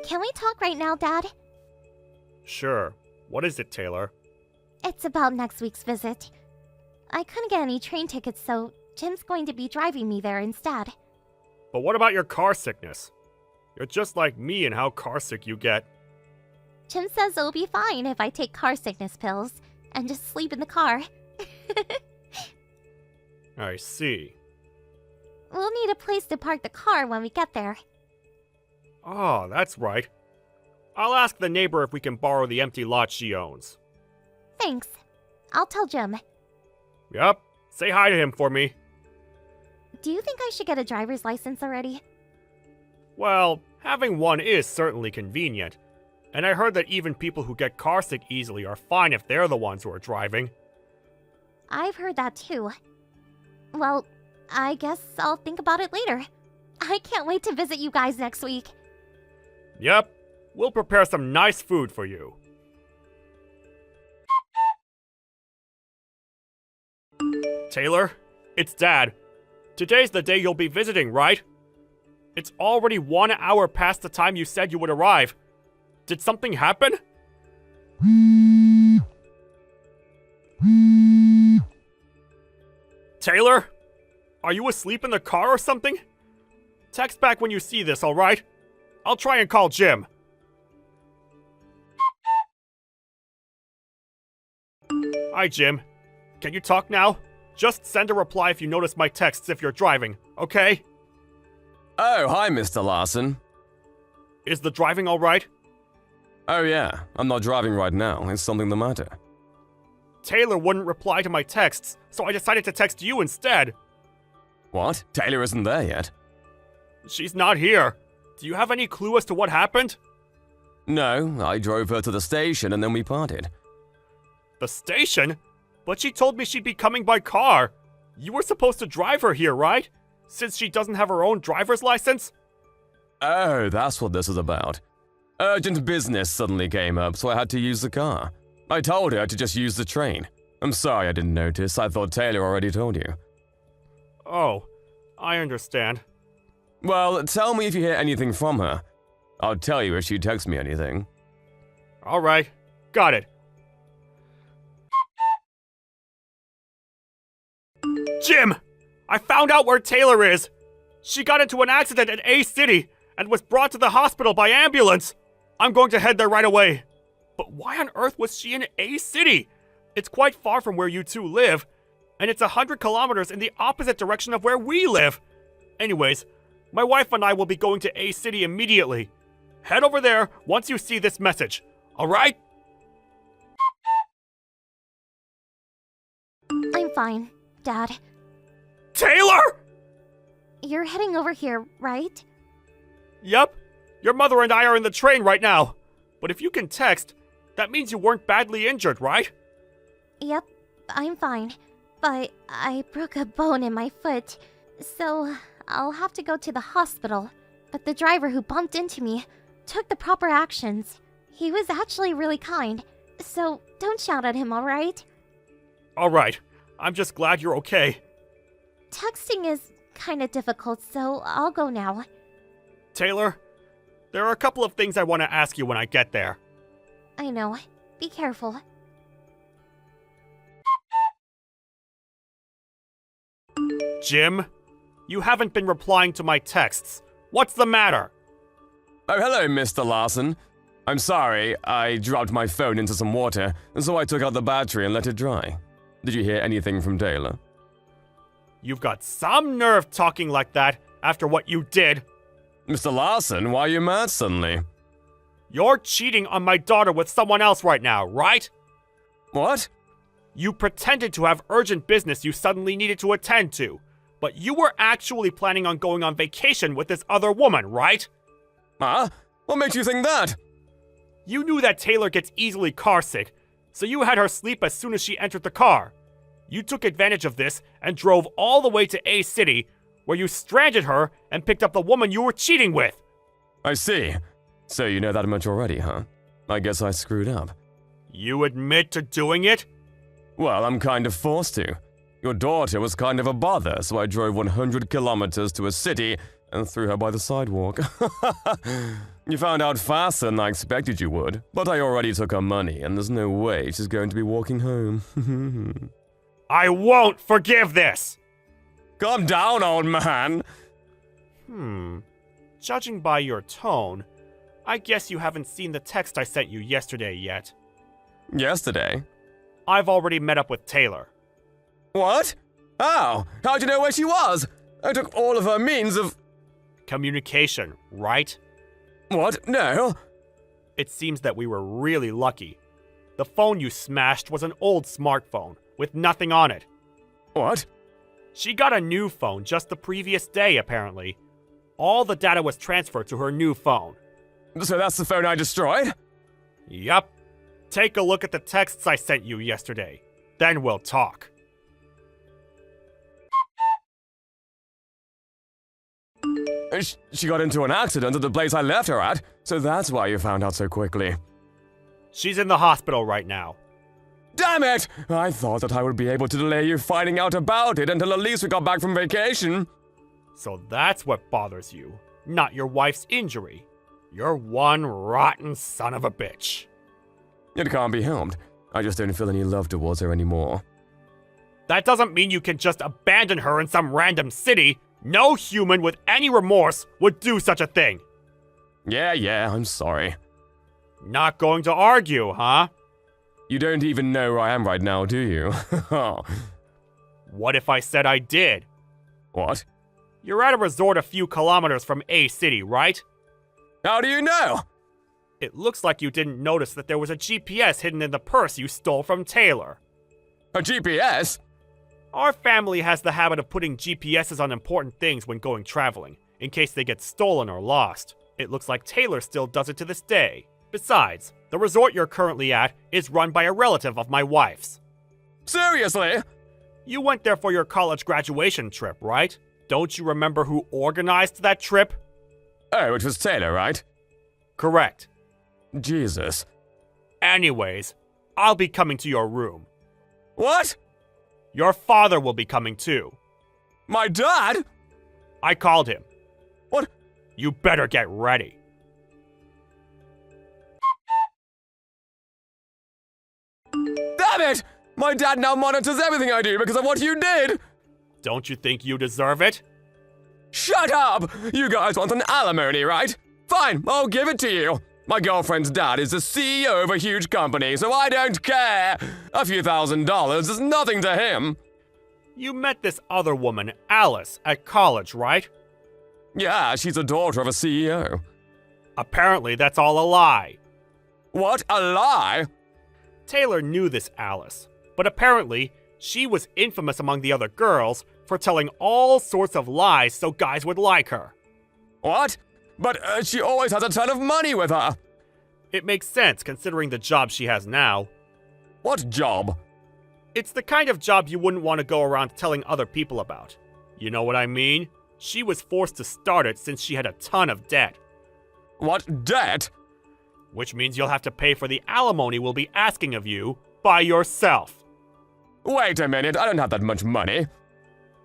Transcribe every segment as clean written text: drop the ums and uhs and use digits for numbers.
Can we talk right now, Dad? Sure. What is it, Taylor? It's about next week's visit. I couldn't get any train tickets, so Jim's going to be driving me there instead. But what about your car sickness? You're just like me in how car sick you get. Jim says it'll be fine if I take car sickness pills and just sleep in the car. I see. We'll need a place to park the car when we get there. Oh, that's right. I'll ask the neighbor if we can borrow the empty lot she owns. Thanks. I'll tell Jim. Yup. Say hi to him for me. Do you think I should get a driver's license already? Well, having one is certainly convenient. And I heard that even people who get carsick easily are fine if they're the ones who are driving. I've heard that too. Well, I guess I'll think about it later. I can't wait to visit you guys next week. Yep. We'll prepare some nice food for you. Taylor, it's Dad. Today's the day you'll be visiting, right? It's already 1 hour past the time you said you would arrive. Did something happen? Taylor? Are you asleep in the car or something? Text back when you see this, alright? I'll try and call Jim. Hi, Jim. Can you talk now? Just send a reply if you notice my texts if you're driving, okay? Oh, hi, Mr. Larson. Is the driving alright? Oh yeah, I'm not driving right now. Is something the matter? Taylor wouldn't reply to my texts, so I decided to text you instead. What? Taylor isn't there yet? She's not here. Do you have any clue as to what happened? No, I drove her to the station and then we parted. The station? But she told me she'd be coming by car. You were supposed to drive her here, right? Since she doesn't have her own driver's license? Oh, that's what this is about. Urgent business suddenly came up, so I had to use the car. I told her to just use the train. I'm sorry I didn't notice. I thought Taylor already told you. Oh, I understand. Well, tell me if you hear anything from her. I'll tell you if she texts me anything. Alright, got it. Jim! I found out where Taylor is! She got into an accident at A City and was brought to the hospital by ambulance. I'm going to head there right away. But why on earth was she in A City? It's quite far from where you two live, and it's 100 kilometers in the opposite direction of where we live. Anyways, my wife and I will be going to A City immediately. Head over there once you see this message, alright? I'm fine, Dad. Taylor! You're heading over here, right? Yep. Your mother and I are in the train right now. But if you can text, that means you weren't badly injured, right? Yep, I'm fine. But I broke a bone in my foot, so I'll have to go to the hospital. But the driver who bumped into me took the proper actions. He was actually really kind, so don't shout at him, alright? Alright. I'm just glad you're okay. Texting is kinda difficult, so I'll go now. Taylor, there are a couple of things I want to ask you when I get there. I know. Be careful. Jim, you haven't been replying to my texts. What's the matter? Oh, hello, Mr. Larson. I'm sorry, I dropped my phone into some water, so I took out the battery and let it dry. Did you hear anything from Taylor? You've got some nerve talking like that after what you did. Mr. Larson, why are you mad suddenly? You're cheating on my daughter with someone else right now, right? What? You pretended to have urgent business you suddenly needed to attend to, but you were actually planning on going on vacation with this other woman, right? Huh? What makes you think that? You knew that Taylor gets easily carsick, so you had her sleep as soon as she entered the car. You took advantage of this and drove all the way to A City, where you stranded her and picked up the woman you were cheating with. I see. So you know that much already, huh? I guess I screwed up. You admit to doing it? Well, I'm kind of forced to. Your daughter was kind of a bother, so I drove 100 kilometers to a city and threw her by the sidewalk. You found out faster than I expected you would, but I already took her money, and there's no way she's going to be walking home. I won't forgive this! Calm down, old man! Judging by your tone, I guess you haven't seen the text I sent you yesterday yet. Yesterday? I've already met up with Taylor. What? How? How'd you know where she was? I took all of her means of... Communication, right? What? No. It seems that we were really lucky. The phone you smashed was an old smartphone, with nothing on it. What? She got a new phone just the previous day, apparently. All the data was transferred to her new phone. So that's the phone I destroyed? Yup. Take a look at the texts I sent you yesterday. Then we'll talk. She got into an accident at the place I left her at, so that's why you found out so quickly. She's in the hospital right now. Damn it! I thought that I would be able to delay you finding out about it until at least we got back from vacation. So that's what bothers you, not your wife's injury. You're one rotten son of a bitch. It can't be helped. I just don't feel any love towards her anymore. That doesn't mean you can just abandon her in some random city. No human with any remorse would do such a thing. Yeah, I'm sorry. Not going to argue, huh? You don't even know where I am right now, do you? What if I said I did? What? You're at a resort a few kilometers from A City, right? How do you know? It looks like you didn't notice that there was a GPS hidden in the purse you stole from Taylor. A GPS? Our family has the habit of putting GPSs on important things when going traveling, in case they get stolen or lost. It looks like Taylor still does it to this day. Besides, the resort you're currently at is run by a relative of my wife's. Seriously? You went there for your college graduation trip, right? Don't you remember who organized that trip? Oh, it was Taylor, right? Correct. Jesus. Anyways, I'll be coming to your room. What? Your father will be coming too. My dad? I called him. What? You better get ready. Damn it! My dad now monitors everything I do because of what you did! Don't you think you deserve it? Shut up! You guys want an alimony, right? Fine, I'll give it to you. My girlfriend's dad is the CEO of a huge company, so I don't care. A few $1,000s is nothing to him. You met this other woman, Alice, at college, right? Yeah, she's a daughter of a CEO. Apparently, that's all a lie. What? A lie? Taylor knew this Alice, but apparently, she was infamous among the other girls for telling all sorts of lies so guys would like her. What? But she always has a ton of money with her. It makes sense considering the job she has now. What job? It's the kind of job you wouldn't want to go around telling other people about. You know what I mean? She was forced to start it since she had a ton of debt. What debt? Which means you'll have to pay for the alimony we'll be asking of you by yourself. Wait a minute, I don't have that much money.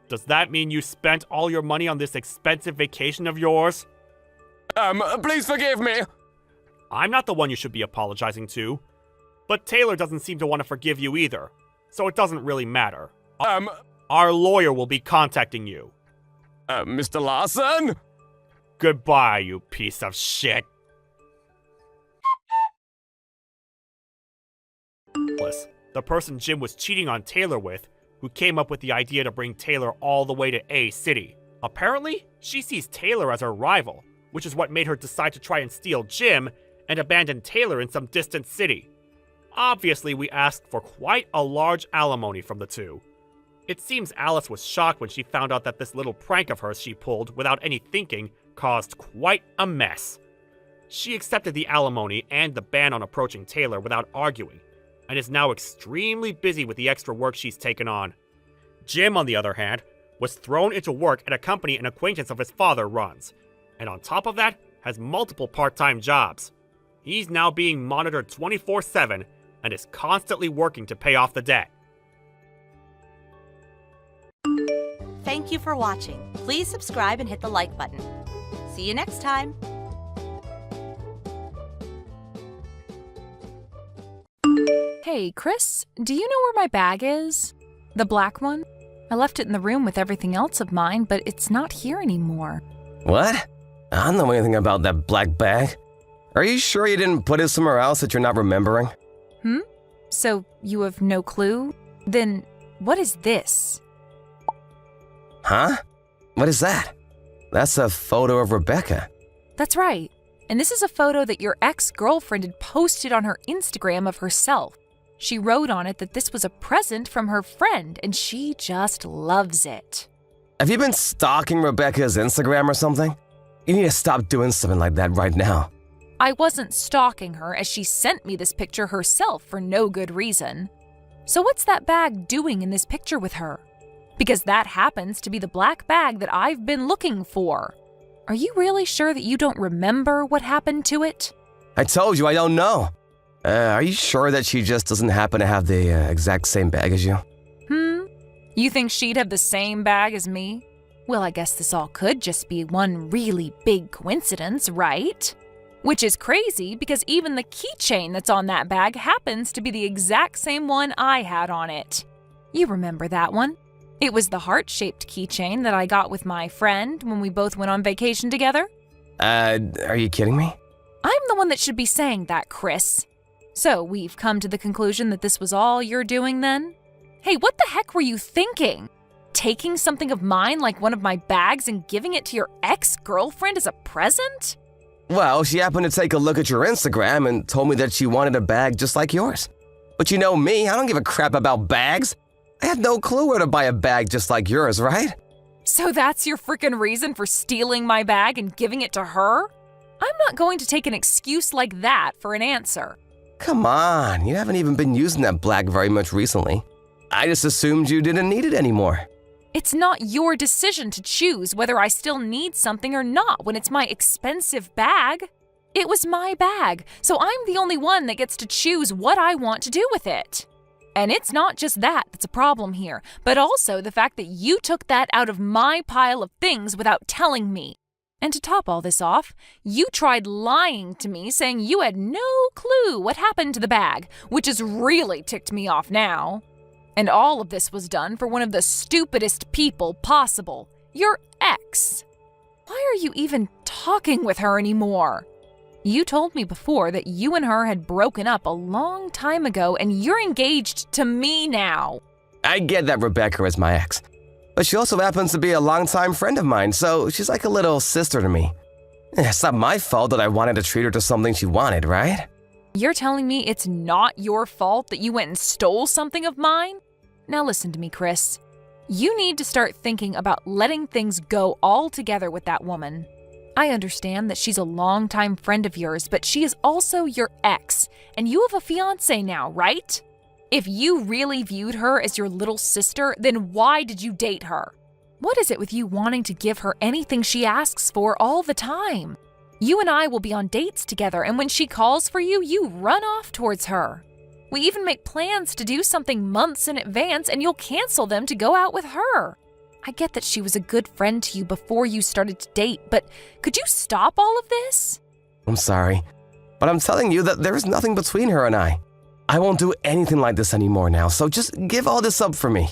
Does that mean you spent all your money on this expensive vacation of yours? Please forgive me. I'm not the one you should be apologizing to. But Taylor doesn't seem to want to forgive you either, so it doesn't really matter. Our lawyer will be contacting you. Mr. Larson? Goodbye, you piece of shit. The person Jim was cheating on Taylor with, who came up with the idea to bring Taylor all the way to A City. Apparently, she sees Taylor as her rival, which is what made her decide to try and steal Jim and abandon Taylor in some distant city. Obviously, we asked for quite a large alimony from the two. It seems Alice was shocked when she found out that this little prank of hers she pulled without any thinking caused quite a mess. She accepted the alimony and the ban on approaching Taylor without arguing, and is now extremely busy with the extra work she's taken on. Jim, on the other hand, was thrown into work at a company an acquaintance of his father runs, and on top of that, has multiple part-time jobs. He's now being monitored 24/7 and is constantly working to pay off the debt. Thank you for watching. Please subscribe and hit the like button. See you next time. Hey, Chris, do you know where my bag is? The black one? I left it in the room with everything else of mine, but it's not here anymore. What? I don't know anything about that black bag. Are you sure you didn't put it somewhere else that you're not remembering? So you have no clue? Then what is this? Huh? What is that? That's a photo of Rebecca. That's right. And this is a photo that your ex-girlfriend had posted on her Instagram of herself. She wrote on it that this was a present from her friend, and she just loves it. Have you been stalking Rebecca's Instagram or something? You need to stop doing something like that right now. I wasn't stalking her, as she sent me this picture herself for no good reason. So what's that bag doing in this picture with her? Because that happens to be the black bag that I've been looking for. Are you really sure that you don't remember what happened to it? I told you I don't know. Are you sure that she just doesn't happen to have the exact same bag as you? You think she'd have the same bag as me? Well, I guess this all could just be one really big coincidence, right? Which is crazy because even the keychain that's on that bag happens to be the exact same one I had on it. You remember that one? It was the heart-shaped keychain that I got with my friend when we both went on vacation together. Are you kidding me? I'm the one that should be saying that, Chris. So we've come to the conclusion that this was all you're doing then? Hey, what the heck were you thinking? Taking something of mine like one of my bags and giving it to your ex-girlfriend as a present? Well, she happened to take a look at your Instagram and told me that she wanted a bag just like yours. But you know me, I don't give a crap about bags. I had no clue where to buy a bag just like yours, right? So that's your frickin' reason for stealing my bag and giving it to her? I'm not going to take an excuse like that for an answer. Come on, you haven't even been using that black very much recently. I just assumed you didn't need it anymore. It's not your decision to choose whether I still need something or not when it's my expensive bag. It was my bag, so I'm the only one that gets to choose what I want to do with it. And it's not just that that's a problem here, but also the fact that you took that out of my pile of things without telling me. And to top all this off, you tried lying to me saying you had no clue what happened to the bag, which has really ticked me off now. And all of this was done for one of the stupidest people possible, your ex. Why are you even talking with her anymore? You told me before that you and her had broken up a long time ago and you're engaged to me now. I get that Rebecca is my ex, but she also happens to be a longtime friend of mine, so she's like a little sister to me. It's not my fault that I wanted to treat her to something she wanted, right? You're telling me it's not your fault that you went and stole something of mine? Now listen to me, Chris. You need to start thinking about letting things go altogether with that woman. I understand that she's a longtime friend of yours, but she is also your ex, and you have a fiancé now, right? If you really viewed her as your little sister, then why did you date her? What is it with you wanting to give her anything she asks for all the time? You and I will be on dates together, and when she calls for you, you run off towards her. We even make plans to do something months in advance, and you'll cancel them to go out with her. I get that she was a good friend to you before you started to date, but could you stop all of this? I'm sorry, but I'm telling you that there is nothing between her and I. I won't do anything like this anymore now, so just give all this up for me.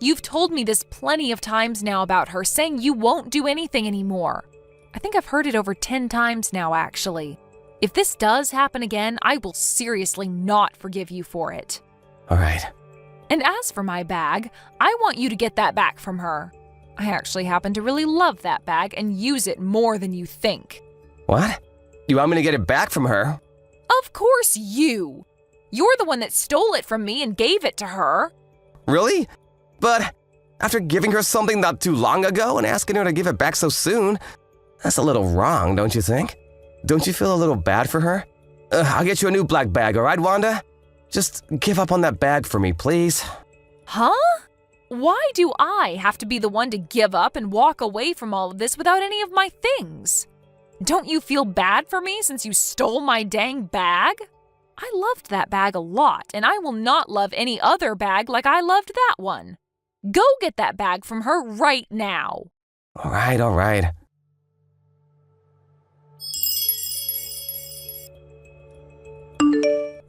You've told me this plenty of times now about her, saying you won't do anything anymore. I think I've heard it over 10 times now, actually. If this does happen again, I will seriously not forgive you for it. All right. And as for my bag, I want you to get that back from her. I actually happen to really love that bag and use it more than you think. What? You want me to get it back from her? Of course you! You're the one that stole it from me and gave it to her. Really? But after giving her something not too long ago and asking her to give it back so soon, that's a little wrong, don't you think? Don't you feel a little bad for her? I'll get you a new black bag, all right, Wanda? Just give up on that bag for me, please. Huh? Why do I have to be the one to give up and walk away from all of this without any of my things? Don't you feel bad for me since you stole my dang bag? I loved that bag a lot, and I will not love any other bag like I loved that one. Go get that bag from her right now. All right, all right.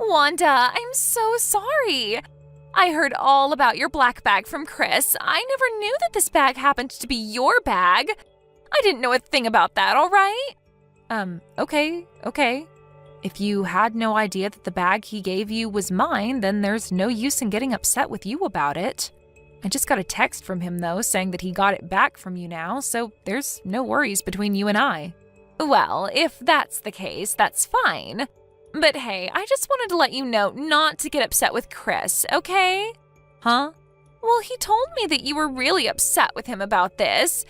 Wanda, I'm so sorry. I heard all about your black bag from Chris. I never knew that this bag happened to be your bag. I didn't know a thing about that, all right? Okay. If you had no idea that the bag he gave you was mine, then there's no use in getting upset with you about it. I just got a text from him, though, saying that he got it back from you now, so there's no worries between you and I. Well, if that's the case, that's fine. But hey, I just wanted to let you know not to get upset with Chris, okay? Huh? Well, he told me that you were really upset with him about this,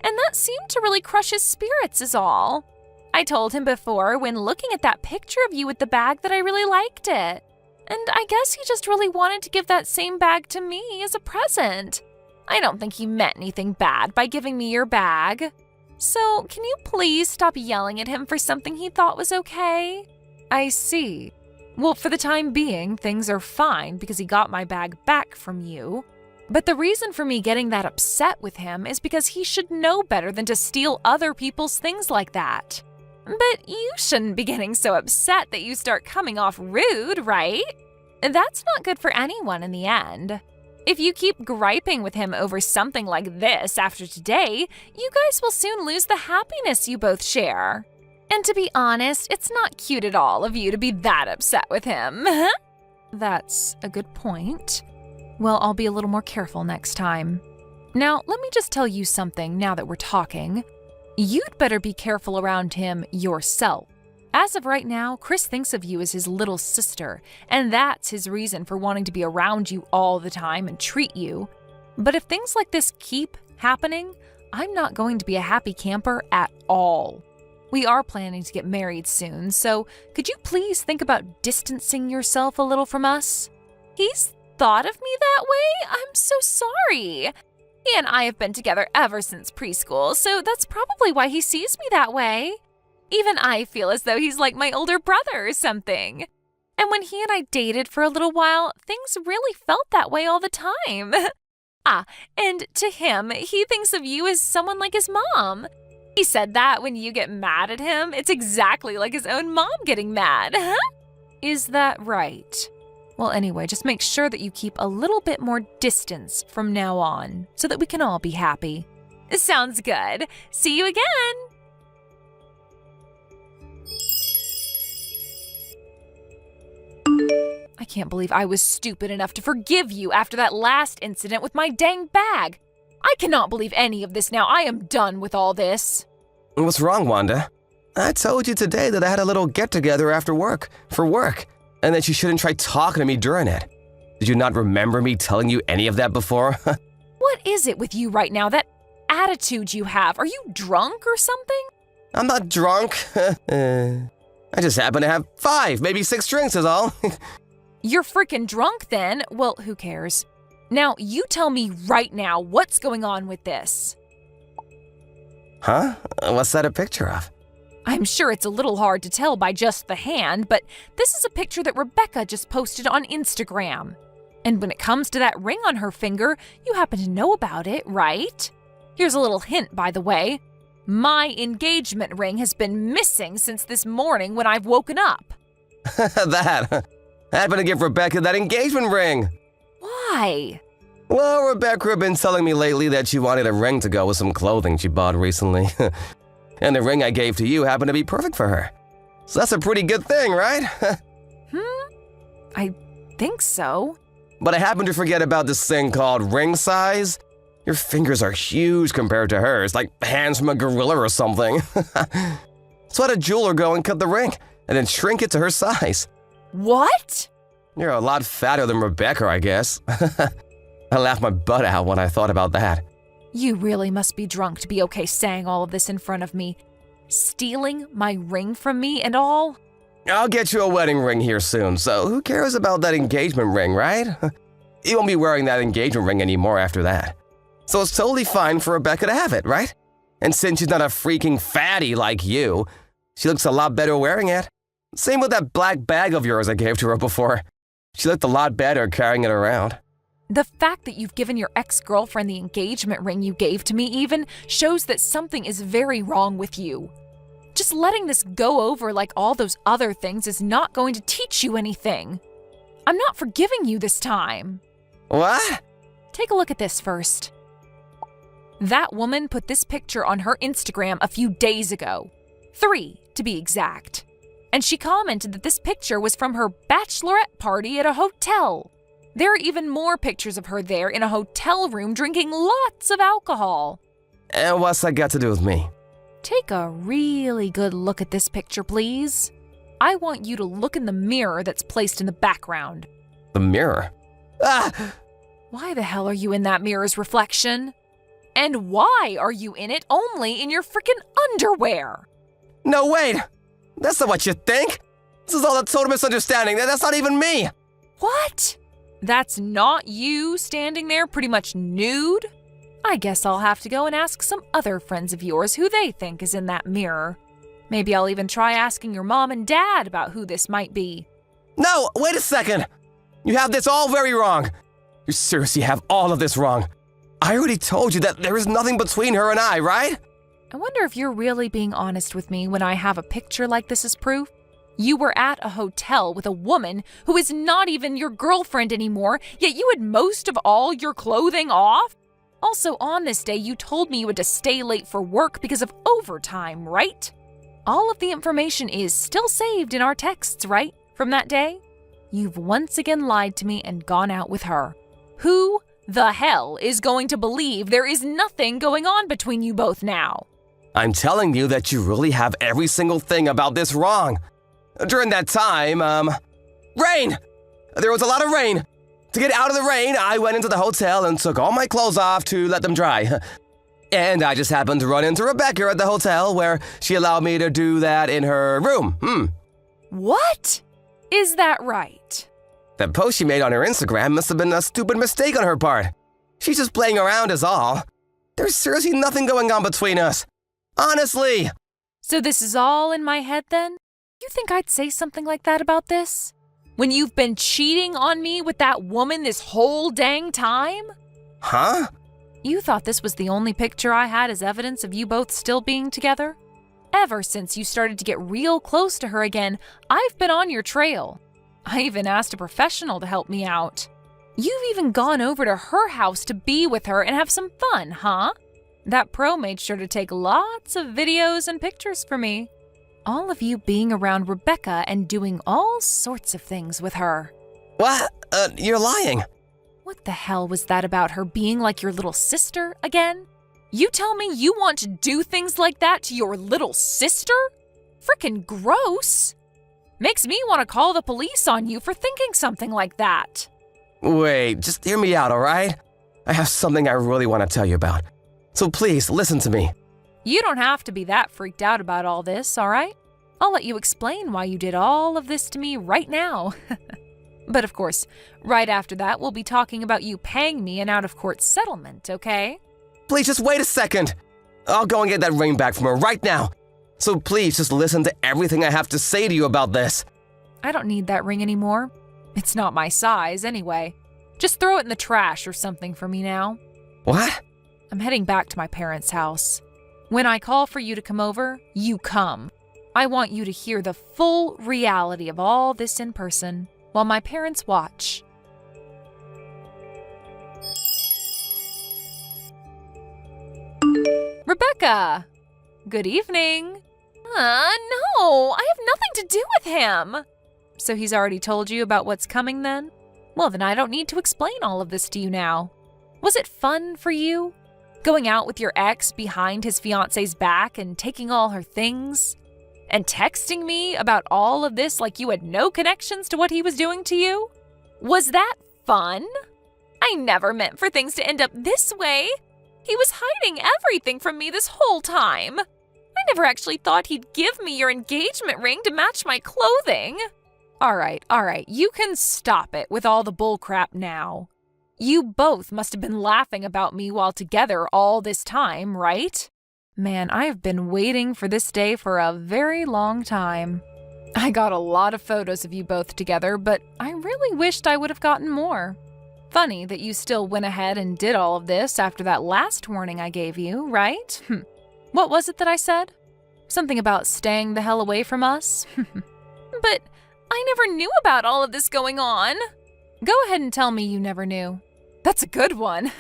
and that seemed to really crush his spirits is all. I told him before when looking at that picture of you with the bag that I really liked it. And I guess he just really wanted to give that same bag to me as a present. I don't think he meant anything bad by giving me your bag. So, can you please stop yelling at him for something he thought was okay? I see. Well, for the time being, things are fine because he got my bag back from you. But the reason for me getting that upset with him is because he should know better than to steal other people's things like that. But you shouldn't be getting so upset that you start coming off rude, right? That's not good for anyone in the end. If you keep griping with him over something like this after today, you guys will soon lose the happiness you both share. And to be honest, it's not cute at all of you to be that upset with him. That's a good point. Well, I'll be a little more careful next time. Now, let me just tell you something now that we're talking. You'd better be careful around him yourself. As of right now, Chris thinks of you as his little sister, and that's his reason for wanting to be around you all the time and treat you. But if things like this keep happening, I'm not going to be a happy camper at all. We are planning to get married soon, so could you please think about distancing yourself a little from us? He's thought of me that way? I'm so sorry. He and I have been together ever since preschool, so that's probably why he sees me that way. Even I feel as though he's like my older brother or something. And when he and I dated for a little while, things really felt that way all the time. And to him, he thinks of you as someone like his mom. He said that when you get mad at him, it's exactly like his own mom getting mad. Is that right? Well, anyway, just make sure that you keep a little bit more distance from now on so that we can all be happy. Sounds good. See you again. I can't believe I was stupid enough to forgive you after that last incident with my dang bag. I cannot believe any of this now. I am done with all this. What's wrong, Wanda? I told you today that I had a little get-together after work, for work, and that you shouldn't try talking to me during it. Did you not remember me telling you any of that before? What is it with you right now, that attitude you have? Are you drunk or something? I'm not drunk. I just happen to have 5, maybe 6 drinks is all. You're freaking drunk then. Well, who cares? Now, you tell me right now what's going on with this. Huh? What's that a picture of? I'm sure it's a little hard to tell by just the hand, but this is a picture that Rebecca just posted on Instagram. And when it comes to that ring on her finger, you happen to know about it, right? Here's a little hint, by the way. My engagement ring has been missing since this morning when I've woken up. That. I happened to give Rebecca that engagement ring. Why? Well, Rebecca had been telling me lately that she wanted a ring to go with some clothing she bought recently. And the ring I gave to you happened to be perfect for her. So that's a pretty good thing, right? I think so. But I happened to forget about this thing called ring size. Your fingers are huge compared to hers, like hands from a gorilla or something. So I had a jeweler go and cut the ring, and then shrink it to her size. What? You're a lot fatter than Rebecca, I guess. I laughed my butt out when I thought about that. You really must be drunk to be okay saying all of this in front of me. Stealing my ring from me and all? I'll get you a wedding ring here soon, so who cares about that engagement ring, right? You won't be wearing that engagement ring anymore after that. So it's totally fine for Rebecca to have it, right? And since she's not a freaking fatty like you, she looks a lot better wearing it. Same with that black bag of yours I gave to her before. She looked a lot better carrying it around. The fact that you've given your ex-girlfriend the engagement ring you gave to me even shows that something is very wrong with you. Just letting this go over like all those other things is not going to teach you anything. I'm not forgiving you this time. What? Take a look at this first. That woman put this picture on her Instagram a few days ago. 3, to be exact. And she commented that this picture was from her bachelorette party at a hotel. There are even more pictures of her there in a hotel room drinking lots of alcohol. And what's that got to do with me? Take a really good look at this picture, please. I want you to look in the mirror that's placed in the background. The mirror? Ah! Why the hell are you in that mirror's reflection? And why are you in it only in your frickin' underwear? No, wait! That's not what you think! This is all a total misunderstanding. That's not even me! What? That's not you standing there pretty much nude? I guess I'll have to go and ask some other friends of yours who they think is in that mirror. Maybe I'll even try asking your mom and dad about who this might be. No, wait a second! You have this all very wrong. You seriously have all of this wrong. I already told you that there is nothing between her and I, right? I wonder if you're really being honest with me when I have a picture like this as proof? You were at a hotel with a woman who is not even your girlfriend anymore, yet you had most of all your clothing off? Also, on this day, you told me you had to stay late for work because of overtime, right? All of the information is still saved in our texts, right? From that day? You've once again lied to me and gone out with her. Who the hell is going to believe there is nothing going on between you both now? I'm telling you that you really have every single thing about this wrong. During that time, rain! There was a lot of rain. To get out of the rain, I went into the hotel and took all my clothes off to let them dry. And I just happened to run into Rebecca at the hotel where she allowed me to do that in her room. What? Is that right? That post she made on her Instagram must have been a stupid mistake on her part. She's just playing around is all. There's seriously nothing going on between us. Honestly. So this is all in my head then? You think I'd say something like that about this? When you've been cheating on me with that woman this whole dang time? Huh? You thought this was the only picture I had as evidence of you both still being together? Ever since you started to get real close to her again, I've been on your trail. I even asked a professional to help me out. You've even gone over to her house to be with her and have some fun, huh? That pro made sure to take lots of videos and pictures for me. All of you being around Rebecca and doing all sorts of things with her. What? You're lying. What the hell was that about her being like your little sister again? You tell me you want to do things like that to your little sister? Frickin' gross. Makes me want to call the police on you for thinking something like that. Wait, just hear me out, all right? I have something I really want to tell you about. So please, listen to me. You don't have to be that freaked out about all this, all right? I'll let you explain why you did all of this to me right now. But of course, right after that, we'll be talking about you paying me an out-of-court settlement, okay? Please, just wait a second. I'll go and get that ring back from her right now. So please, just listen to everything I have to say to you about this. I don't need that ring anymore. It's not my size, anyway. Just throw it in the trash or something for me now. What? I'm heading back to my parents' house. When I call for you to come over, you come. I want you to hear the full reality of all this in person while my parents watch. Rebecca! Good evening. No, I have nothing to do with him. So he's already told you about what's coming then? Well, then I don't need to explain all of this to you now. Was it fun for you? Going out with your ex behind his fiance's back and taking all her things? And texting me about all of this like you had no connections to what he was doing to you? Was that fun? I never meant for things to end up this way. He was hiding everything from me this whole time. I never actually thought he'd give me your engagement ring to match my clothing. All right, you can stop it with all the bullcrap now. You both must have been laughing about me while together all this time, right? Man, I've been waiting for this day for a very long time. I got a lot of photos of you both together, but I really wished I would have gotten more. Funny that you still went ahead and did all of this after that last warning I gave you, right? What was it that I said? Something about staying the hell away from us? But I never knew about all of this going on. Go ahead and tell me you never knew. That's a good one.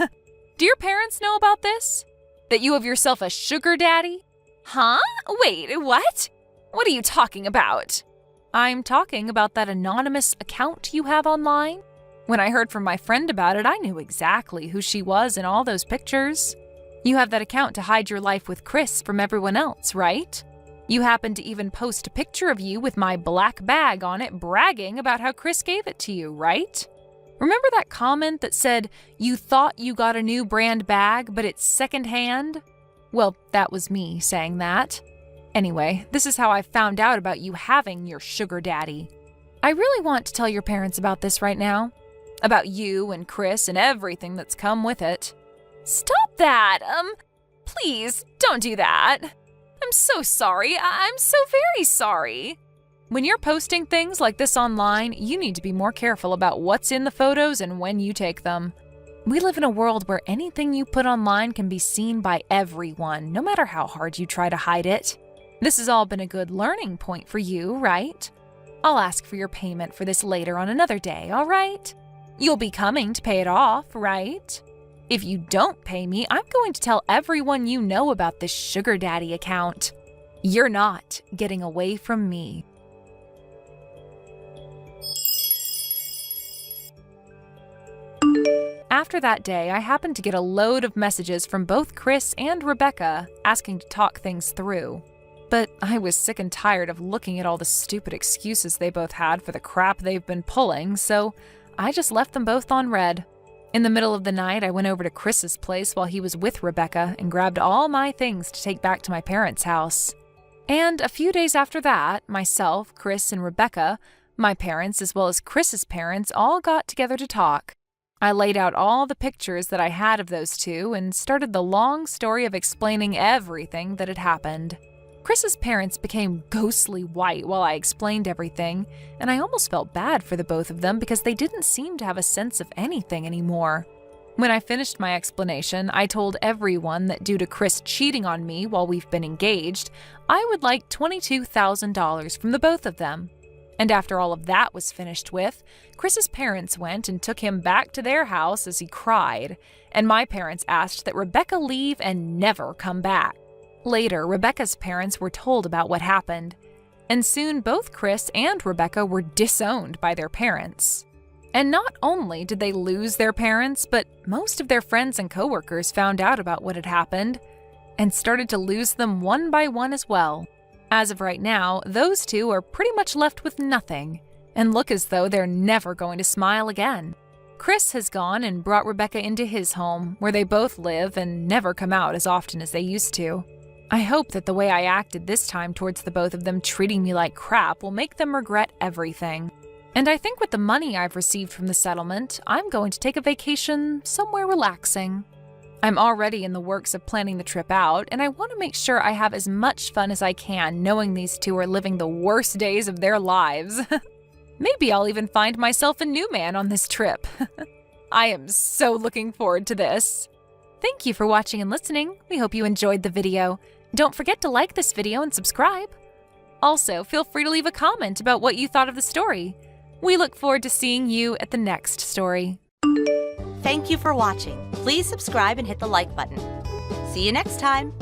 Do your parents know about this? That you have yourself a sugar daddy? Huh? Wait, what? What are you talking about? I'm talking about that anonymous account you have online. When I heard from my friend about it, I knew exactly who she was in all those pictures. You have that account to hide your life with Chris from everyone else, right? You happened to even post a picture of you with my black bag on it, bragging about how Chris gave it to you, right? Remember that comment that said you thought you got a new brand bag, but it's secondhand? Well, that was me saying that. Anyway, this is how I found out about you having your sugar daddy. I really want to tell your parents about this right now. About you and Chris and everything that's come with it. Stop that! Please, don't do that. I'm so sorry. I'm so very sorry. When you're posting things like this online, you need to be more careful about what's in the photos and when you take them. We live in a world where anything you put online can be seen by everyone, no matter how hard you try to hide it. This has all been a good learning point for you, right? I'll ask for your payment for this later on another day, all right? You'll be coming to pay it off, right? If you don't pay me, I'm going to tell everyone you know about this sugar daddy account. You're not getting away from me. After that day, I happened to get a load of messages from both Chris and Rebecca asking to talk things through. But I was sick and tired of looking at all the stupid excuses they both had for the crap they've been pulling, so I just left them both on red. In the middle of the night, I went over to Chris's place while he was with Rebecca and grabbed all my things to take back to my parents' house. And a few days after that, myself, Chris, and Rebecca, my parents as well as Chris's parents, all got together to talk. I laid out all the pictures that I had of those two and started the long story of explaining everything that had happened. Chris's parents became ghostly white while I explained everything, and I almost felt bad for the both of them because they didn't seem to have a sense of anything anymore. When I finished my explanation, I told everyone that due to Chris cheating on me while we've been engaged, I would like $22,000 from the both of them. And after all of that was finished with, Chris's parents went and took him back to their house as he cried, and my parents asked that Rebecca leave and never come back. Later, Rebecca's parents were told about what happened, and soon both Chris and Rebecca were disowned by their parents. And not only did they lose their parents, but most of their friends and coworkers found out about what had happened and started to lose them one by one as well. As of right now, those two are pretty much left with nothing and look as though they're never going to smile again. Chris has gone and brought Rebecca into his home, where they both live and never come out as often as they used to. I hope that the way I acted this time towards the both of them treating me like crap will make them regret everything. And I think with the money I've received from the settlement, I'm going to take a vacation somewhere relaxing. I'm already in the works of planning the trip out, and I want to make sure I have as much fun as I can knowing these two are living the worst days of their lives. Maybe I'll even find myself a new man on this trip. I am so looking forward to this. Thank you for watching and listening. We hope you enjoyed the video. Don't forget to like this video and subscribe. Also, feel free to leave a comment about what you thought of the story. We look forward to seeing you at the next story. Thank you for watching. Please subscribe and hit the like button. See you next time.